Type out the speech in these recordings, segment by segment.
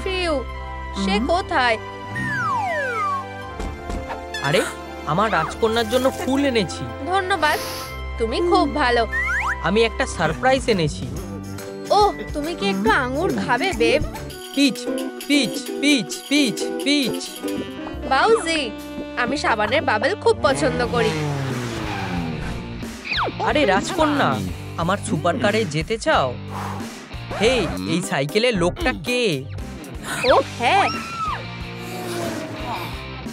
Few, সে কোথায়? আরে, আমার রাজকন্যার জন্য ফুল এনেছি। ধন্যবাদ, তুমি খুব ভালো। আমি একটা সারপ্রাইজ এনেছি। ওহ, তুমি কি একটু আঙ্গুর খাবে বেব? পিচ পিচ পিচ পিচ পিচ। বাউজি, আমি সাবানের বাবেল খুব পছন্দ করি। আরে রাজকন্যা, আমার সুপার কারে যেতে চাও? হে, এই সাইকেলের লোকটা কে? ও হ্যাঁ,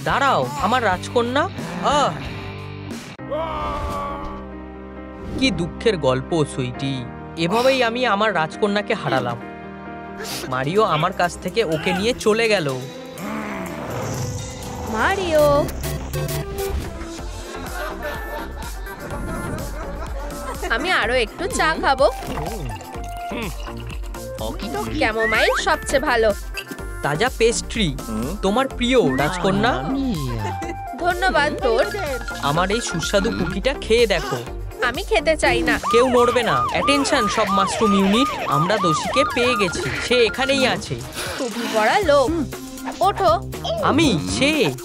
দাঁড়াও, আমার রাজকন্যা। আহ, কি দুঃখের গল্প সুইটি। এভাবেই আমি আমার রাজকন্যাকে হারালাম। মারিও আমার কাছ থেকে ওকে নিয়ে চলে গেল। মারিও। আমি আরো একটু চা খাবো। ক্যামোমাইল সবচেয়ে ভালো। তাজা পেস্ট্রি, তোমার প্রিয় রাজকন্যা। ধন্যবাদ তোর। আমার এই সুস্বাদু কুকিটা খেয়ে দেখো। আমি খেতে চাই না। কেউ নড়বে না। অ্যাটেনশন সব মাশরুম ইউনিট, আমরা দোষীকে পেয়ে গেছি। সে এখানেই আছে। টুপি পরা লোক, ওঠো। আমি?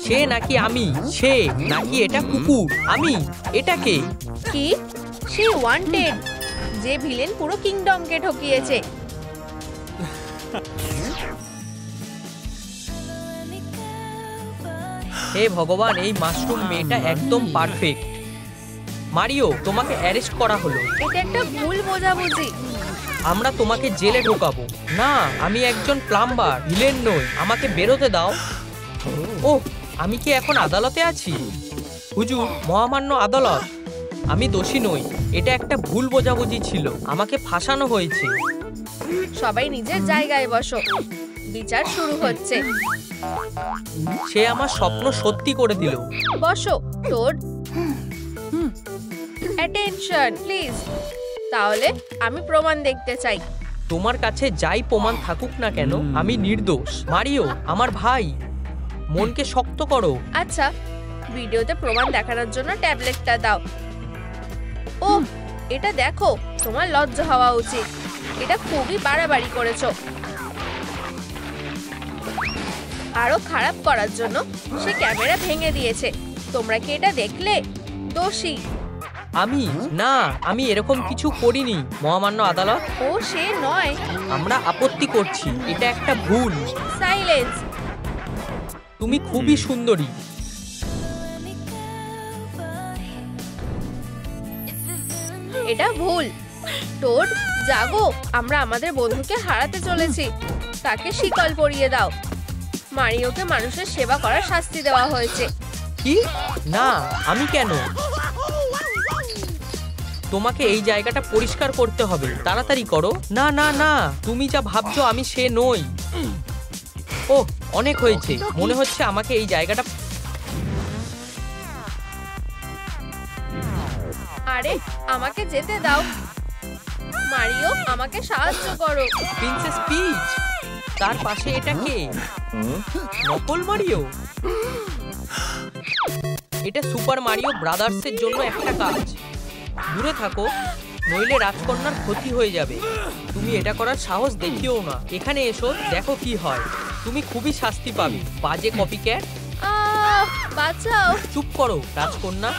সে নাকি আমি? সে নাকি এটা কুকুর? আমি? এটা কে? কি? সে ওয়ান্টেড, যে ভিলেন পুরো কিংডমকে ঠকিয়েছে। হে ভগবান, এই মাশরুম মেয়েটা একদম পারফেক্ট। মারিও, তোমাকে অ্যারেস্ট করা হলো। এটা একটা ভুল বোঝাবুঝি। আমরা তোমাকে জেলে ঢোকাবো। না, আমি একজন প্লাম্বার, ভিলেন নই। আমাকে বেরোতে দাও। ওহ, আমি কি এখন আদালতে আছি? হুজুর, মহামান্য আদালত, আমি দোষী নই। এটা একটা ভুল বোঝাবুঝি ছিল। আমাকে ফাঁসানো হয়েছে। সবাই নিজের জায়গায় বসো, বিচার শুরু হচ্ছে। সে আমার স্বপ্ন সত্যি করে দিল। বসো তোর। Attention please. তাহলে আমি প্রমাণ দেখতে চাই। তোমার কাছে যাই প্রমাণ থাকুক না কেন, আমি নির্দোষ। মারিও, আমার ভাই, মনকে শক্ত করো। আচ্ছা, ভিডিওতে প্রমাণ দেখানোর জন্য ট্যাবলেটটা দাও। ও, এটা দেখো, তোমার লজ্জা হওয়া উচিত। এটা খুবই বাড়াবাড়ি করেছো। আরো খারাপ করার জন্য সে ক্যামেরা ভেঙে দিয়েছে। তোমরা কি এটা দেখলে? দোষী। আমি? না, আমি এরকম কিছু করিনি মহামান্য আদালত। ও সে নয়। আমরা আপত্তি করছি, এটা একটা ভুল। সাইলেন্স। তুমি খুবই সুন্দরী। এটা ভুল। টোড, জাগো, আমরা আমাদের বন্ধুকে হারাতে চলেছি। তাকে শিকল পরিয়ে দাও। মারিওকে মানুষের সেবা করার শাস্তি দেওয়া হয়েছে। কি? না, আমি কেন? তোমাকে এই জায়গাটা পরিষ্কার করতে হবে। তাড়াতাড়ি করো। না না না, তুমি যা ভাবছো আমি সে নই। ওহ, অনেক হয়েছে। মনে হচ্ছে আমাকে এই জায়গাটা। আরে, আমাকে যেতে দাও। মারিও, আমাকে সাহায্য করো। প্রিন্সেস পিচ, তার পাশে এটা কে? নকল মারিও? এটা সুপার মারিও ব্রাদার্সের জন্য একটা কাজ। দূরে থাকো, নইলে রাজকন্যার ক্ষতি হয়ে যাবে। তুমি এটা করার সাহস দেখিও না। এখানে এসো, দেখো কি হয়। তুমি খুবই শাস্তি পাবে, বাজে কপিক্যাট। বাঁচাও। চুপ করো রাজকন্যা।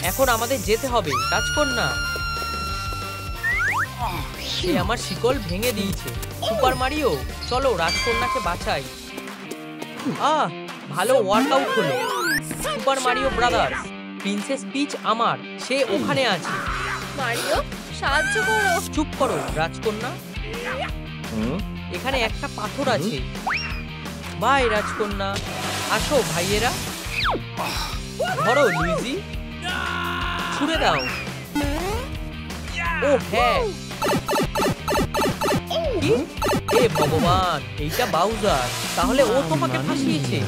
এখন আমাদের যেতে হবে রাজকন্যা। সে আমার শিকল ভেঙে দিয়েছে। সুপার মারিও, চলো রাজকন্যাকে বাঁচাই। ভালো ওয়ার্কআউট হলো। Super Mario brothers, princess Peach আমার, সে ওখানে আছে। মারিও, সাহায্য করো। চুপ করো রাজকন্যা। এখানে একটা পাথর আছে। বাই রাজকন্যা। আসো ভাইয়েরা। ধরো লুইজি, ছুড়ে দাও। ও হ্যাঁ। কি? হে ভগবান, এইটা বাউজার। তাহলে ও তোমাকে ফাঁসিয়েছে।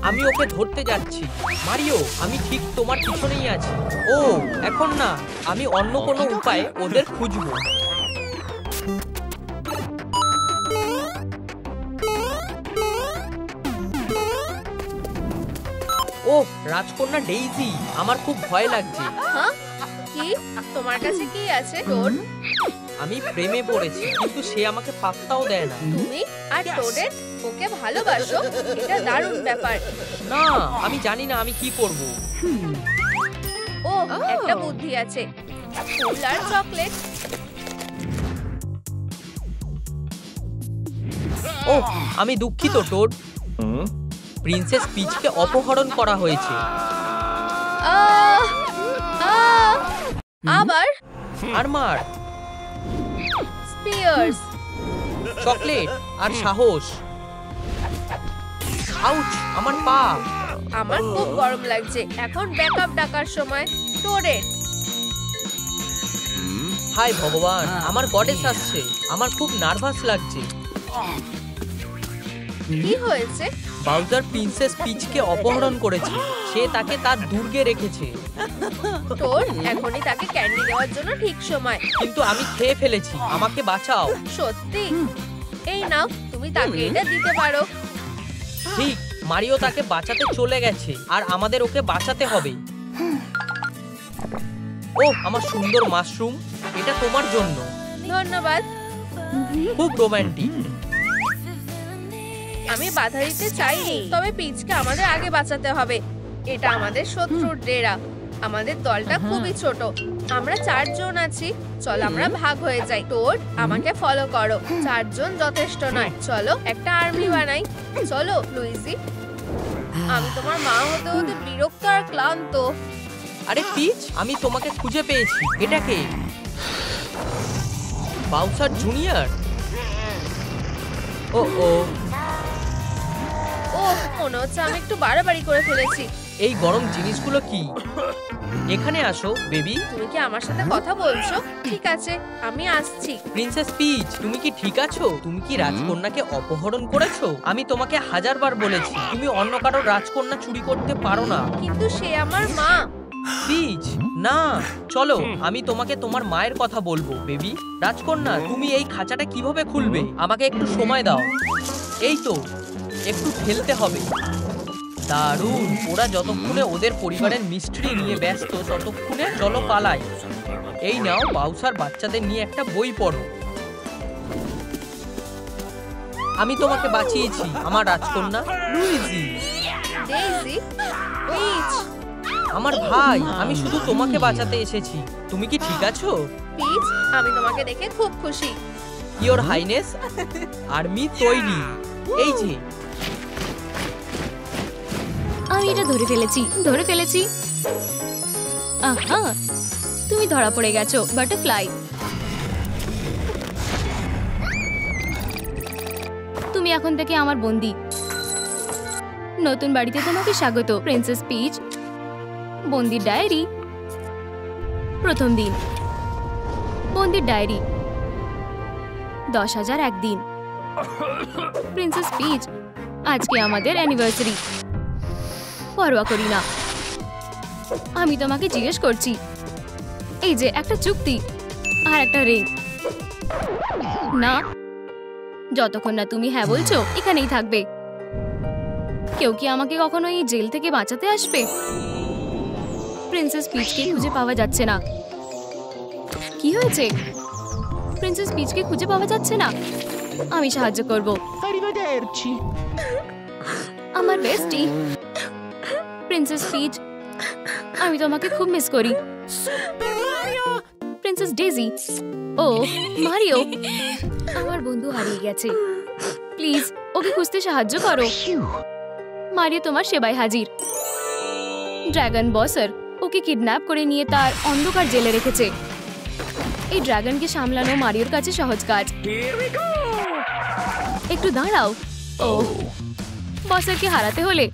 আমি ওকে ধরতে যাচ্ছি। মারিও, আমি ঠিক তোমার পিছনেই আছি। ও এখন না, আমি অন্য কোনো উপায়ে ওদের খুঁজবো। ও রাজকন্যা ডেইজি, আমার খুব ভয় লাগছে। হ্যাঁ, কি তোমার কাছে কি আছে টোড? আমি প্রেমে পড়েছি, কিন্তু সে আমাকে পাত্তাও দেয় না। তুমি আর টোডের ওকে ভালোবাসো? এটা দারুণ ব্যাপার। না, আমি জানি না আমি কি করব। ও, একটা বুদ্ধি আছে, ফুল আর চকলেট। ও, আমি দুঃখিত টোড। প্রিন্সেস পিচকে অপহরণ করা হয়েছে। আহ! আহ! আবার আর মার, স্পিয়ার্স। চকলেট আর সাহস। আউচ, আমার পা। আমার খুব গরম লাগছে, এখন ব্যাকআপ ডাকার সময়। টোডের হায় ভগবান, আমার গডেস আসছে। আমার খুব নার্ভাস লাগছে। কি হয়েছে? বাউজার প্রিন্সেস পিচকে অপহরণ করেছে। সে তাকে তার দুর্গে রেখেছে। টোড, এখনই তাকে ক্যান্ডি দেওয়ার জন্য ঠিক সময়। কিন্তু আমি খেয়ে ফেলেছি, আমাকে বাঁচাও। সত্যি? এই নাও, তুমি তাকে এটা দিতে পারো। ঠিক, মারিও তাকে বাঁচাতে চলে গেছে, আর আমাদের ওকে বাঁচাতে হবে। ও, আমার সুন্দর মাশরুম, এটা তোমার জন্য। ধন্যবাদ। খুব রোমান্টিক। আমি বাধা দিতে চাইনি, তবে পিচকে আমাদের আগে বাঁচাতে হবে। এটা আমাদের শত্রুর ডেরা। আমাদের দলটা খুবই ছোট, আমরা 4 জন আছি। চল আমরা ভাগ হয়ে যাই। টোড, আমাকে ফলো করো। 4 জন যথেষ্ট নয়, চলো একটা আর্মি বানাই। চলো লুইজি। আমি তোমার মা হতে হতে বিরক্ত আর ক্লান্ত। আরে পিচ, আমি তোমাকে খুঁজে পেয়েছি। এটা কে? বাউসার জুনিয়র। ও ও, ও, মনে হচ্ছে আমি একটু বাড়াবাড়ি করে ফেলেছি। এই গরম জিনিসগুলো কি? এখানে আসো বেবি। তুমি কি আমার সাথে কথা বলছো? ঠিক আছে, আমি আসছি। প্রিন্সেস পিচ, তুমি কি ঠিক আছো? তুমি কি রাজকন্যাকে অপহরণ করেছো? আমি তোমাকে 1000 বার বলেছি তুমি অন্য কারোর রাজকন্যা চুরি করতে পারো না। কিন্তু সে আমার মা। পিচ, না, চলো আমি তোমাকে তোমার মায়ের কথা বলবো বেবি। রাজকন্যা, তুমি এই খাঁচাটা কিভাবে খুলবে? আমাকে একটু সময় দাও। এই তো, একটু ঠেলতে হবে। দারুণ। ওরা যতক্ষণে ওদের পরিবারের মিস্ট্রি নিয়ে ব্যস্ত, ততক্ষণে চলো পালাই। এই নাও, বাউসার বাচ্চাদের নিয়ে একটা বই পড়ো। আমি তোমাকে বাঁচিয়েছি, আমার রাজকন্যা লুইজি। Daisy, pitch. আমার ভাই, আমি শুধু তোমাকে বাঁচাতে এসেছি। তুমি কি ঠিক আছো? পিচ, আমি তোমাকে দেখে খুব খুশি। ইয়োর হাইনেস, আর্মি তৈরি। এই যে, আমি এটা ধরে ফেলেছি। আহা, তুমি ধরা পড়ে গেছো বাটারফ্লাই। তুমি এখন থেকে আমার বন্দি। নতুন বাড়িতে তোমাকে স্বাগত প্রিন্সেস পিচ। বন্দির ডায়েরি। প্রথম দিন। বন্দির ডায়েরি। 10,001 দিন। প্রিন্সেস পিচ, আজকে আমাদের অ্যানিভার্সারি। পরোয়া করি না। আমি তোমাকে জিজ্ঞেস করছি। এই যে একটা চুক্তি আর একটা রিং। না, যতক্ষণ না তুমি হ্যাঁ বলছো এখানেই থাকবে। কেউ কি আমাকে কখনো এই জেল থেকে বাঁচাতে আসবে? প্রিন্সেস পিচকে খুঁজে পাওয়া যাচ্ছে না। কি হয়েছে? প্রিন্সেস পিচকে খুঁজে পাওয়া যাচ্ছে না। আমি সাহায্য করব। Arrivederci. আমার বেস্টি প্রিন্সেস পিচ, আমি তোমাকে খুব মিস করি। Princess daisy. ও মারিও, আমার বন্ধু হারিয়ে গেছে। প্লিজ ওকে খুঁজতে সাহায্য করো। মারিও তোমার সেবায় হাজির। ড্রাগন বসার ওকে কিডন্যাপ করে নিয়ে তার অন্ধকার জেলে রেখেছে। এই ড্রাগনকে সামলানো মারিওর কাছে সহজ কাজ। একটু দাঁড়াও। ও, বসারকে হারাতে হলে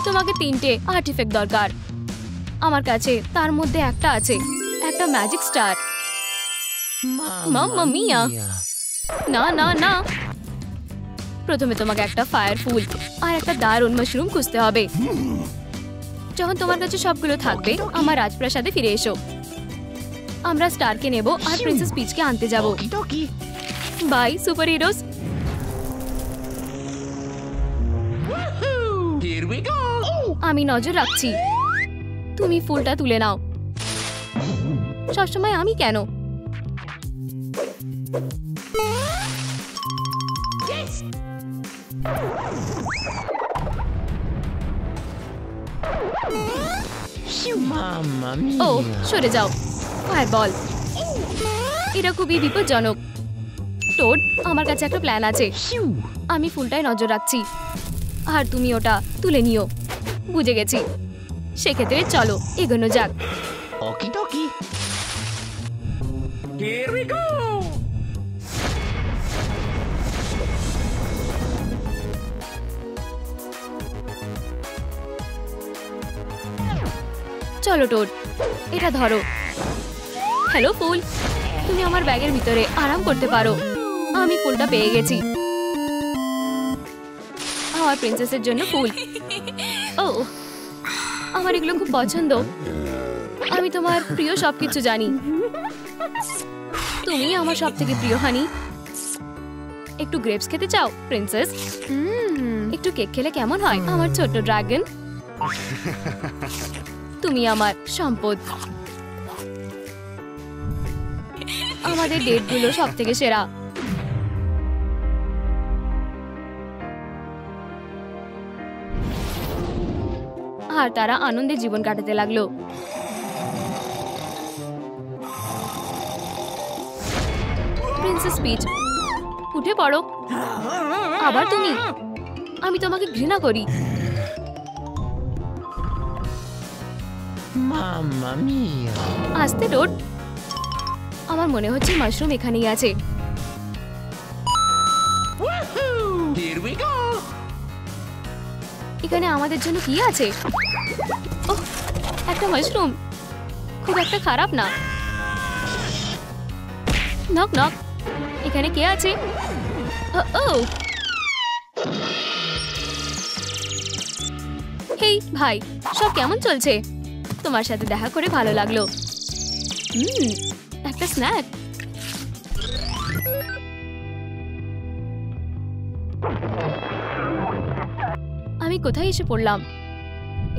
তোমাকে 3টে আর্টিফ্যাক্ট দরকার। আমার কাছে তার মধ্যে একটা আছে, একটা ম্যাজিক স্টার। মাম্মা মিয়া। না না না, প্রথমে তোমাকে একটা ফায়ার ফুল আর একটা দারুণ মাশরুম খুঁজতে হবে। যখন তোমার কাছে সবগুলো থাকবে, আমার রাজপ্রাসাদে ফিরে এসো। আমরা স্টারকে নেব আর প্রিন্সেস পিচকে আনতে যাব। Okidoki. Bye superheroes. Here we go. আমি নজর রাখছি। তুমি ফুলটা তুলে নাও। সবসময় আমি কেন? ও সরে যাও, ফায়ারবল। এটা খুবই বিপজ্জনক। টোড, আমার কাছে একটা প্ল্যান আছে। আমি ফুলটায় নজর রাখছি আর তুমি ওটা তুলে নিও। বুঝে গেছি। সেক্ষেত্রে চলো এগোনো যাক। Okie dokie. Here we go. চলো টোড, এটা ধরো। হ্যালো ফুল, তুমি আমার ব্যাগের ভিতরে আরাম করতে পারো। আমি ফুলটা পেয়ে গেছি। আমার প্রিন্সেসের জন্য ফুল। ও, আমার এগুলো খুব পছন্দ। আমি তোমার প্রিয় সবকিছু জানি। তুমি আমার সবথেকে প্রিয় হানি। একটু গ্রেপস খেতে চাও প্রিন্সেস? একটু কেক খেলে কেমন হয় আমার ছোট্ট ড্রাগন? তুমি আমার সম্পদ। আমাদের ডেটগুলো সবথেকে সেরা। আর তারা আনন্দে জীবন কাটাতে লাগলো। প্রিন্সেস পিচ, উঠে পড়ো। আবার তুমি? আমি তোমাকে ঘৃণা করি। Mamma mia. আস্তে টোড, আমার মনে হচ্ছে মাশরুম এখানেই আছে। Here we go. এখানে আমাদের জন্য কি আছে? ওহ, একটা মাশরুম। খুব একটা খারাপ না। নক নক, এখানে কে আছে? ও হেই ভাই, সব কেমন চলছে? তোমার সাথে দেখা করে ভালো লাগলো। একটা স্ন্যাক। আমি কোথায় এসে পড়লাম?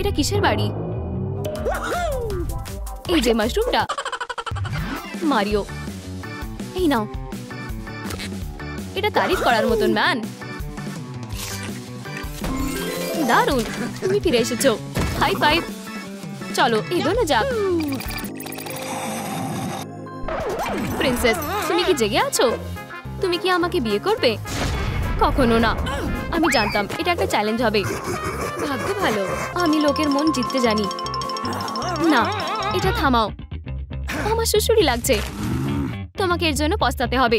এটা কিসের বাড়ি? এই যে মাশরুমটা। মারিও, এই নাও। এটা তারিফ করার মতন ম্যান। দারুণ, তুমি ফিরে এসেছো। High five. চলো এগোনো যাক। প্রিন্সেস, তুমি কি জেগে আছো? তুমি কি আমাকে বিয়ে করবে? কখনো না। আমি জানতাম এটা একটা চ্যালেঞ্জ হবে। ভাগ্য ভালো, আমি লোকের মন জিততে জানি। না, এটা থামাও। আমার সুসুরি লাগছে। তোমাকে এর জন্য পস্তাতে হবে।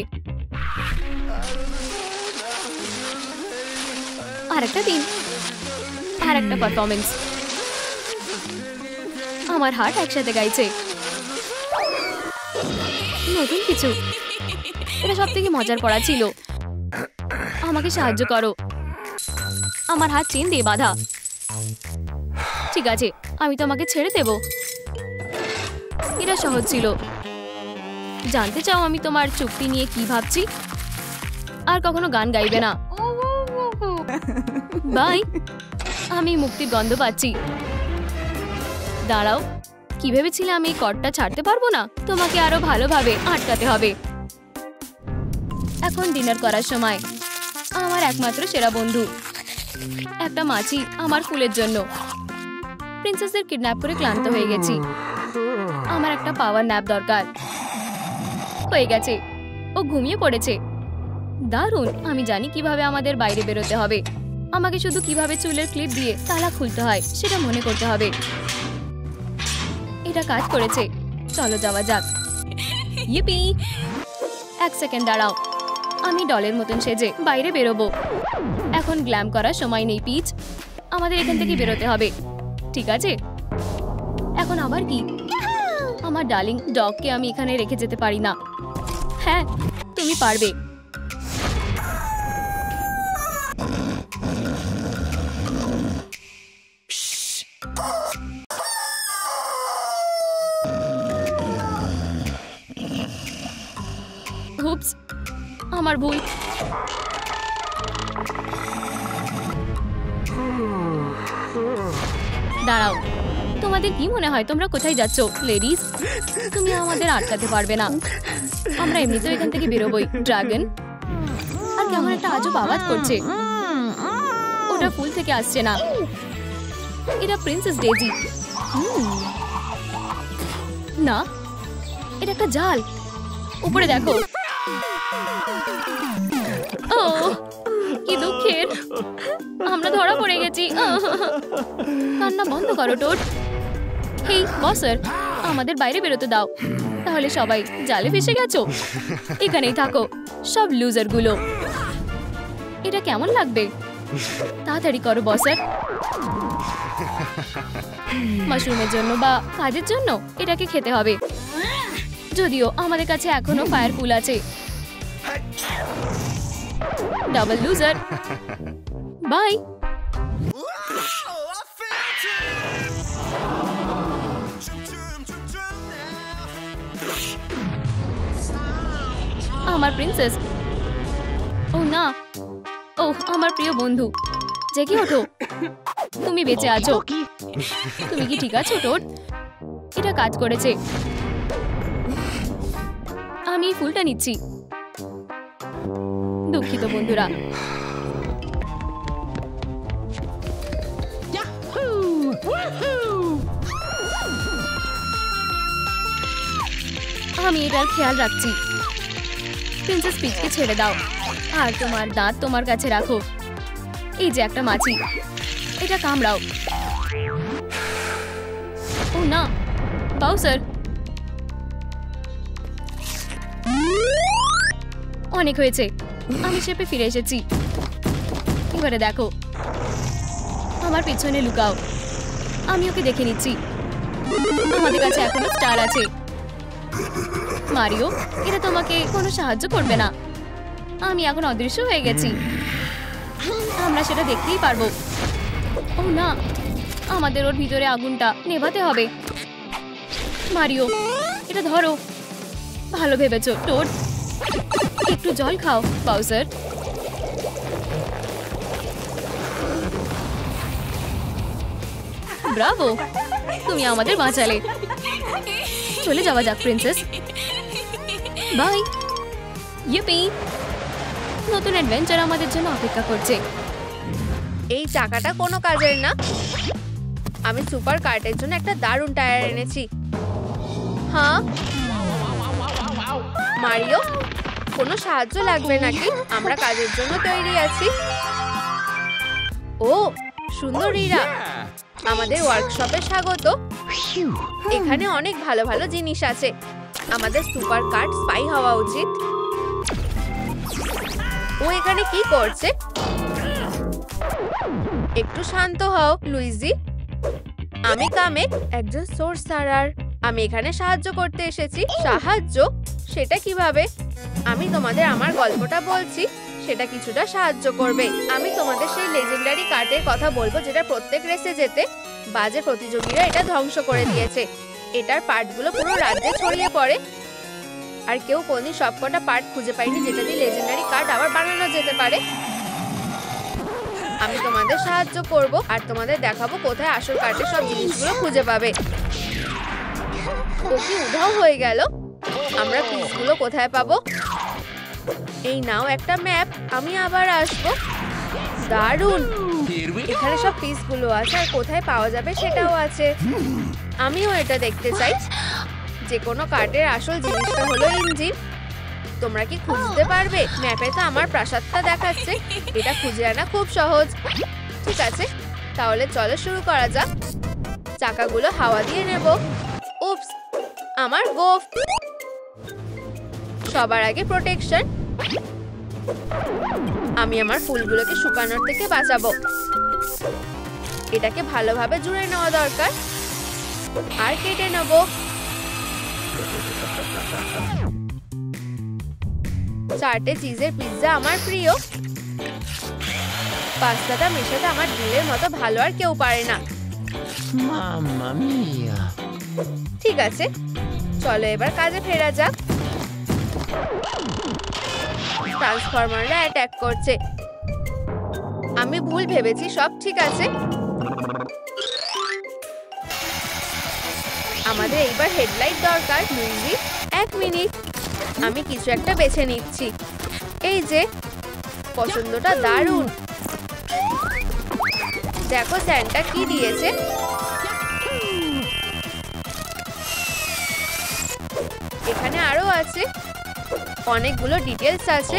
আরেকটা দিন, আরেকটা পারফরমেন্স। আমার হার্ট একসাথে গাইছে। নতুন কিছু। এটা সবথেকে মজার পড়া ছিল। আমাকে সাহায্য করো। আমার হাত চেন দিয়ে বাঁধা। ঠিক আছে, আমি তোমাকে ছেড়ে দেব। এটা সহজ ছিল। জানতে চাও আমি তোমার চুক্তি নিয়ে কি ভাবছি? আর কখনো গান গাইবে না। বাই। আমি মুক্তির গন্ধ পাচ্ছি। দাঁড়াও, কি ভেবেছিলে আমি এই কর্ডটা ছাড়তে পারবো না? তোমাকে আরো ভালোভাবে আটকাতে হবে। এখন ডিনার করার সময়। আমার একমাত্র সেরা বন্ধু। একটা মাছি আমার ফুলের জন্য। প্রিন্সেসদের কিডন্যাপ করে ক্লান্ত হয়ে গেছি। আমার একটা পাওয়ার ন্যাপ দরকার। হয়ে গেছে, ও ঘুমিয়ে পড়েছে। দারুণ, আমি জানি কিভাবে আমাদের বাইরে বেরোতে হবে। আমাকে শুধু কিভাবে চুলের ক্লিপ দিয়ে তালা খুলতে হয় সেটা মনে করতে হবে। এটা কাজ করেছে। চলো যাওয়া যাক। ইপি। এক সেকেন্ড দাঁড়াও। আমি ডলের মতন সেজে বাইরে বেরোবো। এখন গ্ল্যাম করার সময় নেই পিচ। আমাদের এখান থেকে বেরোতে হবে। ঠিক আছে, এখন আবার কি? আমার ডার্লিং ডগকে আমি এখানে রেখে যেতে পারি না। হ্যাঁ, তুমি পারবে। হুপস, আমার ভুল। দাঁড়াও, তোমাদের কি মনে হয় তোমরা কোথায় যাচ্ছ লেডিস? তুমি আমাদের আটকাতে পারবে না। আমরা এমনিতেও এখান থেকে বেরোবই। ড্রাগন আর কেমন একটা আজব আওয়াজ করছে। ওটা ফুল থেকে আসছে না, এটা প্রিন্সেস ডেজি। না, এটা একটা জাল। উপরে দেখো। ও কি দুঃখের, আমরা ধরা পড়ে গেছি। কান্না বন্ধ করো টোড। হেই বসার, আমাদের বাইরে বেরোতে দাও। তাহলে সবাই জালে ফেসে গেছো? এখানেই থাকো সব লুজার গুলো। এটা কেমন লাগবে? তাড়াতাড়ি করো বসার। মাশরুমের জন্য বা কাজের জন্য এটাকে খেতে হবে। যদিও আমাদের কাছে এখনো ফায়ার পুল আছে। Double loser. বাই। আমার প্রিন্সেস। ও না, ও আমার প্রিয় বন্ধু, জেগে ওঠো। তুমি বেঁচে আছো। তুমি কি ঠিক আছো টোড? এটা কাজ করেছে। আমি এই ফুলটা নিচ্ছি। দুঃখিত বন্ধুরা। আমি এটার খেয়াল রাখছি। প্রিন্সেস পিচকে ছেড়ে দাও আর তোমার দাঁত তোমার কাছে রাখো। এই যে একটা মাছি, এটা কামড়াও। ও না, বাউসার। অনেক হয়েছে, আমি শেপে ফিরে এসেছি। এবারে দেখো, আমার পিছনে লুকাও। আমি ওকে দেখে নিচ্ছি। আমাদের কাছে এখনো স্টার আছে। মারিও, এটা তোমাকে কোনো সাহায্য করবে না। আমি এখন অদৃশ্য হয়ে গেছি। আমরা সেটা দেখতেই পারবো। ও না, আমাদের ওর ভিতরে আগুনটা নেভাতে হবে। মারিও, এটা ধরো। ভালো ভেবেছো টোড। একটু জল খাও বাউসার। ব্রাভো, তুমি আমাদের বাঁচালে। চলে যাওয়া যাক প্রিন্সেস। বাই। ইউপি, নতুন অ্যাডভেঞ্চার আমাদের জন্য অপেক্ষা করছে। এই চাকাটা কোনো কাজের না। আমি সুপার কার্টের জন্য একটা দারুণ টায়ার এনেছি। হ্যাঁ মারিও, কোনো সাহায্য লাগবে নাকি? আমরা কাজের জন্য তৈরি আছি। ও সুন্দরীরা, আমাদের ওয়ার্কশপে স্বাগত। এখানে অনেক ভালো ভালো জিনিস আছে। আমাদের সুপার কার্ট স্পাই হওয়া উচিত। ও এখানে কি করছে? একটু শান্ত হও লুইজি। আমি কামেট, একজন সোর্সারার। আমি এখানে সাহায্য করতে এসেছি। সাহায্য? সেটা কিভাবে? আমি তোমাদের আমার গল্পটা বলছি, সেটা কিছুটা সাহায্য করবে। আমি তোমাদের সেই লেজেন্ডারি কার্টের কথা বলবো যেটা প্রত্যেক রেসে যেতে বাজে প্রতিযোগীরা এটা ধ্বংস করে দিয়েছে। এটার পার্টগুলো পুরো রাজ্যে ছড়িয়ে পড়ে আর কেউ কোনদিন সবকটা পার্ট খুঁজে পায়নি যেটা দিয়ে লেজেন্ডারি কার্ড আবার বানানো যেতে পারে। আমি তোমাদের সাহায্য করব আর তোমাদের দেখাবো কোথায় আসল কার্ডের সব জিনিসগুলো খুঁজে পাবে। ও কি উধাও হয়ে গেল? আমরা পিসগুলো কোথায় পাবো? এই নাও একটা ম্যাপ। আমি আবার আসবো। দারুণ, এখানে সব পিসগুলো আছে আর কোথায় পাওয়া যাবে সেটাও আছে। আমিও এটা দেখতে চাই। যে কোনো কার্ডের আসল জিনিসটা হলো ইঞ্জিন। তোমরা কি খুঁজতে পারবে? ম্যাপে তো আমার প্রাসাদটা দেখাচ্ছে। এটা খুঁজে আনা খুব সহজ। ঠিক আছে, তাহলে চলো শুরু করা যাক। চাকাগুলো হাওয়া দিয়ে নেব। উপস, আমার গোফ। সবার আগে প্রোটেকশন। আমি আমার ফুলগুলোকে শুকানোর থেকে বাঁচাবো। এটাকে ভালোভাবে জুড়ে নেওয়া দরকার আর কেটে নেব। চারটে চিজের পিৎজা আমার প্রিয়। পাস্তাটা মেশাতে আমার দিলের মতো ভালো আর কেউ পারে না। Mamma mia! ঠিক আছে, চলো এবার কাজে ফেরা যাক। ট্রান্সফরমাররা অ্যাটাক করছে। আমি ভুল ভেবেছি, সব ঠিক আছে। আমাদের এইবার হেডলাইট দরকার। লুইজি, 1 মিনিট, আমি কিছু একটা বেছে নিচ্ছি। এই যে, পছন্দটা দারুণ। দেখো স্যান্টা কি দিয়েছে। এখানে আরো আছে, অনেকগুলো ডিটেলস আছে।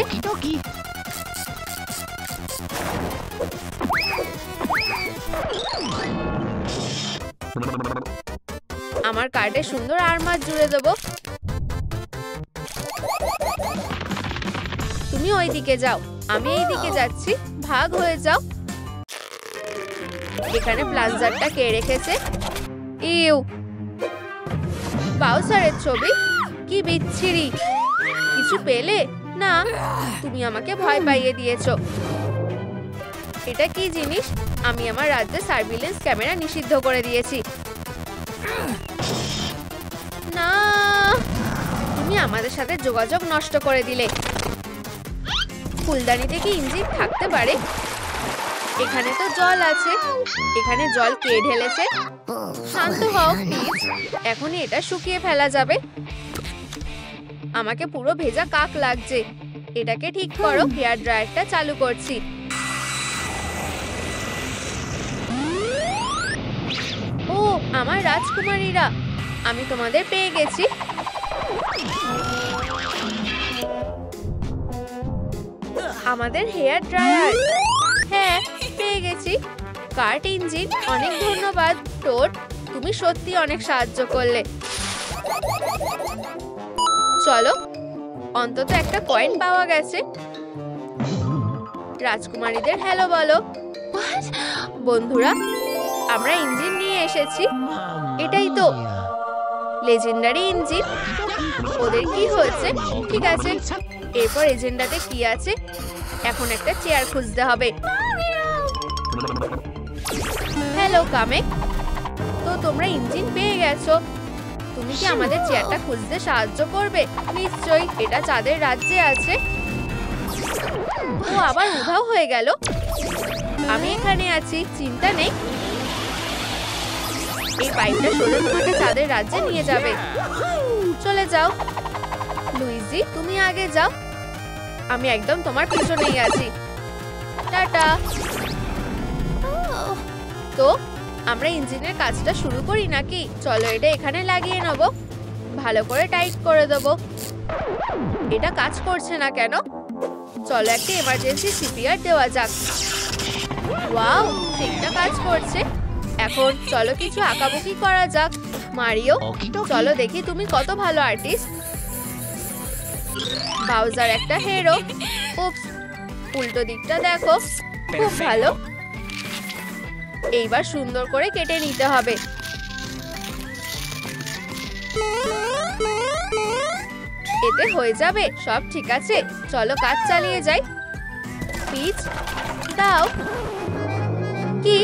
আমার কার্ডে সুন্দর আর্মার জুড়ে দেবো। তুমি ওই দিকে যাও, আমি এই দিকে যাচ্ছি, ভাগ হয়ে যাও। এখানে প্লাজারটা কে রেখেছে? ইউ, বাউসারের ছবি, কি বিচ্ছিরি। কিছু পেলে? না, তুমি আমাকে ভয় পাইয়ে দিয়েছো। এটা কি জিনিস? আমি আমার রাজ্যে সার্ভিলেন্স ক্যামেরা নিষিদ্ধ করে দিয়েছি। না, তুমি আমাদের সাথে যোগাযোগ নষ্ট করে দিলে। ফুলদানিতে কি ইঞ্জিন থাকতে পারে? এখানে তো জল আছে। এখানে জল কে ঢেলেছে? শান্ত হও প্লিজ, এখনই এটা শুকিয়ে ফেলা যাবে। আমাকে পুরো ভেজা কাক লাগছে। এটাকে ঠিক করো। হেয়ার ড্রায়ারটা চালু করছি। ও আমার রাজকুমারীরা, আমি তোমাদের পেয়ে গেছি। আমাদের হেয়ার ড্রায়ার, হ্যাঁ পেয়ে গেছি। কার্ট ইঞ্জিন, অনেক ধন্যবাদ টোড, তুমি সত্যি অনেক সাহায্য করলে। চলো, অন্তত একটা কয়েন পাওয়া গেছে। রাজকুমারীদের হ্যালো বলো। বন্ধুরা, আমরা ইঞ্জিন নিয়ে এসেছি। এটাই তো লেজেন্ডারি ইঞ্জিন। ওদের কি হয়েছে? ঠিক আছে, এরপর এজেন্ডাতে কি আছে? এখন একটা চেয়ার খুঁজতে হবে। হ্যালো কামেক, তো তোমরা ইঞ্জিন পেয়ে গেছো। তুমি কি আমাদের চেয়ারটা খুঁজতে সাহায্য করবে? নিশ্চয়ই, এটা চাঁদের রাজ্যে আছে। ও আবার উধাও হয়ে গেল। আমি এখানে আছি, চিন্তা নেই। এই পাইপটা সোজা তোমাকে চাঁদের রাজ্যে নিয়ে যাবে। চলে যাও। লুইজি, তুমি আগে যাও, আমি একদম তোমার পিছনেই আছি। টাটা। তো আমরা ইঞ্জিনের কাজটা শুরু করি নাকি? চলো এটা এখানে লাগিয়ে নেব, ভালো করে টাইট করে দেবো। এটা কাজ করছে না কেন? চলো একটা এমার্জেন্সি সিপিআর দেওয়া যাক। ওয়াও, ঠিকটা কাজ করছে। এখন চলো কিছু আঁকাবুকি করা যাক। মারিও, চলো দেখি তুমি কত ভালো আর্টিস্ট। বাউজার একটা হিরো। উপস, উল্টো দিকটা দেখো, খুব ভালো। এইবার সুন্দর করে কেটে নিতে হবে। এতে হয়ে যাবে, সব ঠিক আছে। চলো কাজ চালিয়ে যাই। পিচ দাও। কি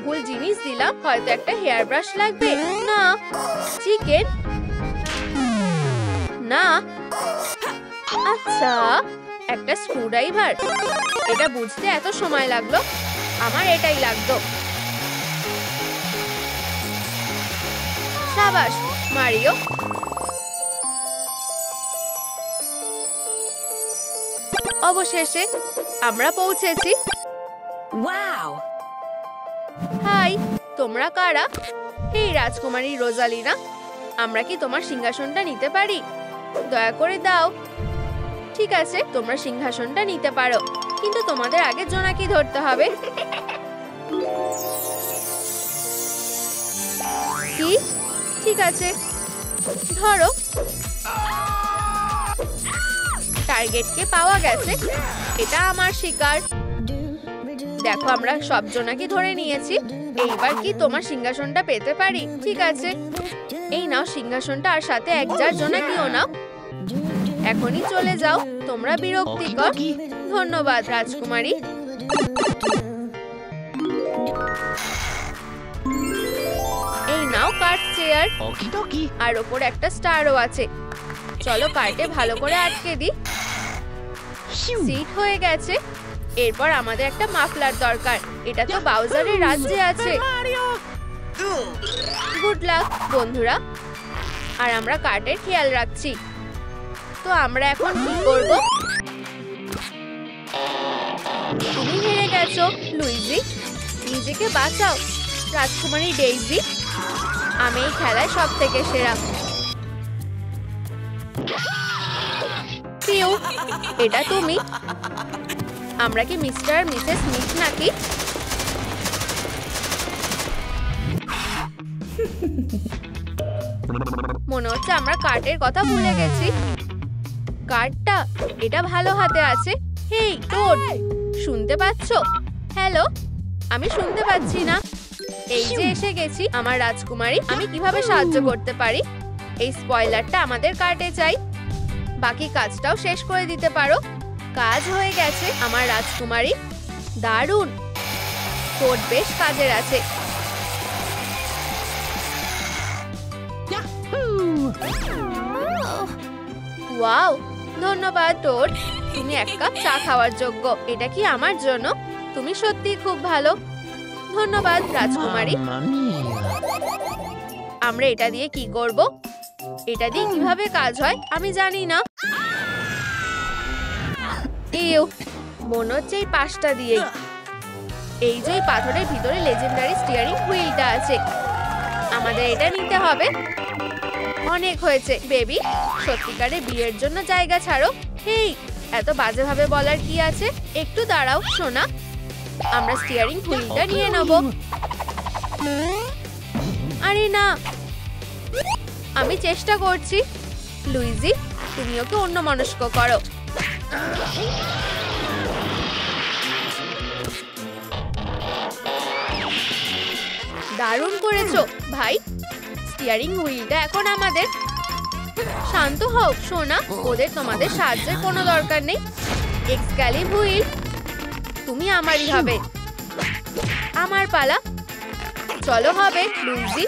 ভুল জিনিস দিলাম? হয়তো একটা হেয়ার ব্রাশ লাগবে। না, চিকেন না। আচ্ছা, একটা স্ক্রুড্রাইভার। এটা বুঝতে এত সময় লাগলো? আমার এটাই লাগতো। সাবাস মারিও। অবশেষে আমরা পৌঁছেছি। ওয়াও! হাই, তোমরা কারা? এই রাজকুমারী রোজালিনা, আমরা কি তোমার সিংহাসনটা নিতে পারি? দয়া করে দাও। ঠিক আছে, তোমরা সিংহাসনটা নিতে পারো, কিন্তু তোমাদের আগে জোনাকি ধরতে হবে। কি? ঠিক আছে, ধরো। টার্গেটকে পাওয়া গেছে। এটা আমার শিকার। দেখো, আমরা সব জোনাকি ধরে নিয়েছি। এইবার কি তোমার সিংহাসনটা পেতে পারি? ঠিক আছে, এই নাও সিংহাসনটা, আর সাথে এক জার জোনাকিও নাও। এখনই চলে যাও, তোমরা বিরক্তিকর। ধন্যবাদ রাজকুমারী। এই নাও কার্ট চেয়ার, আর ওপর একটা স্টারও আছে। চলো কার্টে ভালো করে আটকে দিই। সিট হয়ে গেছে। এরপর আমাদের একটা মাফলার দরকার। এটা তো বাউজারের রাজ্যে আছে। গুড লাক বন্ধুরা। আর আমরা কার্টের খেয়াল রাখছি। তো আমরা এখন কি করব? তুমি হেরে গেছো লুইজি। নিজেকে বাঁচাও রাজকুমারী ডেইজি। আমি এই খেলায় সব থেকে সেরা। পিউ, এটা তুমি? আমরা কি মিস্টার আর মিসেস স্মিথ নাকি? মনে হচ্ছে আমরা কার্টের কথা ভুলে গেছি। কার্ডটা এটা ভালো হাতে আছে। হেই টোড, শুনতে পাচ্ছ? হ্যালো, আমি শুনতে পাচ্ছি না। এই যে এসে গেছি আমার রাজকুমারী। আমি কিভাবে সাহায্য করতে পারি? এই স্পয়লারটা আমাদের কার্টে চাই। বাকি কাজটাও শেষ করে দিতে পারো। কাজ হয়ে গেছে আমার রাজকুমারী। দারুণ, টোড বেশ কাজের আছে। ওয়াও, ধন্যবাদ টোড। তুমি এক কাপ চা খাওয়ার যোগ্য। এটা কি আমার জন্য? তুমি সত্যি খুব ভালো। ধন্যবাদ রাজকুমারী। আমরা এটা দিয়ে কি করব? এটা দিয়ে কিভাবে কাজ হয় আমি জানি না। এও মনে হচ্ছে এই পাশটা দিয়েই। এই যে পাথরের ভিতরে লেজেন্ডারি স্টিয়ারিং হুইলটা আছে, আমাদের এটা নিতে হবে। অনেক হয়েছে বেবি, সত্যিকারের বিয়ের জন্য জায়গা ছাড়ো। হেই, এত বাজেভাবে বলার কি আছে? একটু দাঁড়াও সোনা, আমরা স্টিয়ারিং হুইলটা নিয়ে নেব। আরে না, আমি চেষ্টা করছি। লুইজি, তুমি ওকে অন্যমনস্ক করো। দারুণ করেছো ভাই। স্টিয়ারিং হুইলটা এখন আমাদের। শান্ত হও সোনা, ওদের তোমাদের সাহায্যের কোনো দরকার নেই। এক্সক্যালিবার হুইল তুমি আমারই হবে। আমার পালা। চলো হবে লুইজি,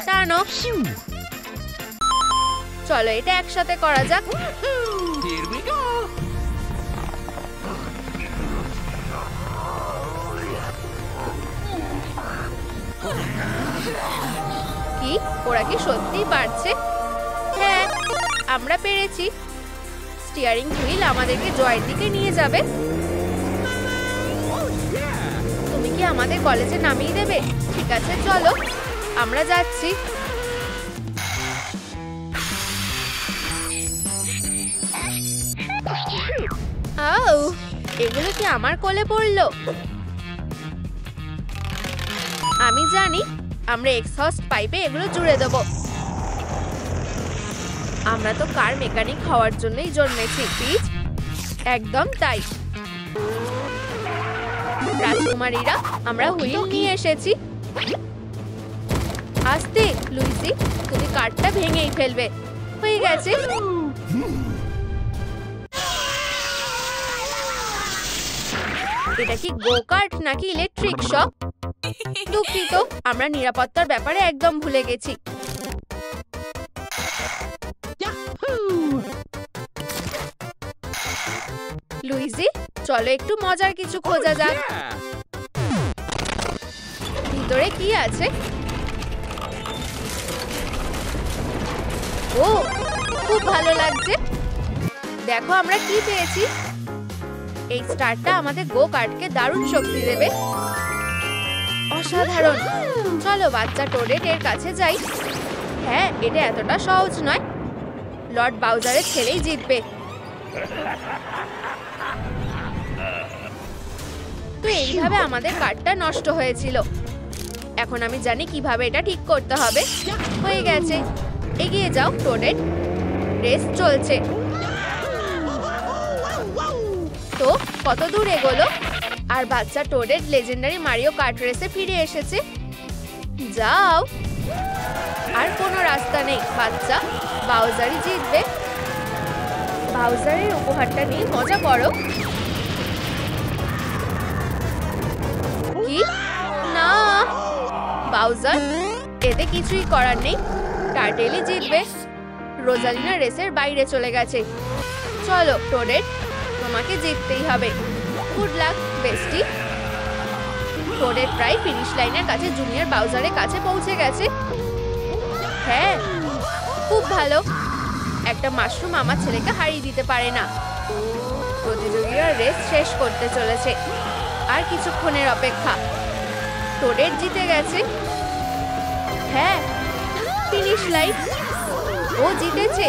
টানো। চলো এটা একসাথে করা যাক। কি ওরা কি সত্যিই পারছে? হ্যাঁ, আমরা পেরেছি। স্টিয়ারিং হুইল আমাদেরকে জয়ের দিকে নিয়ে যাবে। তুমি কি আমাদের কলেজে নামিয়ে দেবে? ঠিক আছে চলো, আমরা যাচ্ছি। আউ, এগুলো কি আমার কোলে পড়লো? আমি জানি, আমরা এক্সহস্ট পাইপে এগুলো জুড়ে দেব। আমরা তো কার মেকানিক হওয়ার জন্যই জন্মেছি পিচ। একদম তাই রাজকুমারীরা, আমরা হুইল নিয়ে এসেছি। আস্তে লুইজি, তুমি কারটা ভেঙেই ফেলবে। হয়ে গেছে। এটা কি গো কার্ট নাকি ইলেকট্রিক শপ? দুঃখিত, আমরা নিরাপত্তার ব্যাপারে একদম ভুলে গেছি। লুইজি, চলো একটু মজার কিছু খোঁজা যাক। ভিতরে কি আছে? ও, খুব ভালো লাগছে। দেখো আমরা কি পেয়েছি। এই স্টারটা আমাদের গো কার্টকে দারুণ শক্তি দেবে। অসাধারণ। চলো বাচ্চা টোডেট এর কাছে যাই। হ্যাঁ, এটা এতটা সহজ নয়। লর্ড বাউজারের ছেলেই জিতবে। তো এইভাবে আমাদের কার্ডটা নষ্ট হয়েছিল। এখন আমি জানি কিভাবে এটা ঠিক করতে হবে। হয়ে গেছে। এগিয়ে যাও টোডেট, রেস চলছে। তো কত দূর এগোলো? আর বাচ্চা টোডেট লেজেন্ডারি মারিও কার্ট রেসে ফিরে এসেছে। যাও, আর কোনো রাস্তা নেই বাচ্চা, বাউজারই জিতবে। বাউজারের উপহারটা নিয়ে মজা করো। কি না, বাউজার, এতে কিছুই করার নেই। টার্টেলই জিতবে। রোজালিনা রেসের বাইরে চলে গেছে। চলো টোডেট, তোমাকে জিততেই হবে। Good luck বেস্টি। টোডের প্রায় ফিনিশ লাইনের কাছে জুনিয়র বাউজারের কাছে পৌঁছে গেছে। হ্যাঁ, খুব ভালো। একটা মাশরুম আমার ছেলেকে হারিয়ে দিতে পারে না। প্রতিযোগীরা রেস শেষ করতে চলেছে, আর কিছুক্ষণের অপেক্ষা। টোডের জিতে গেছে। হ্যাঁ, ফিনিশ লাইন, ও জিতেছে।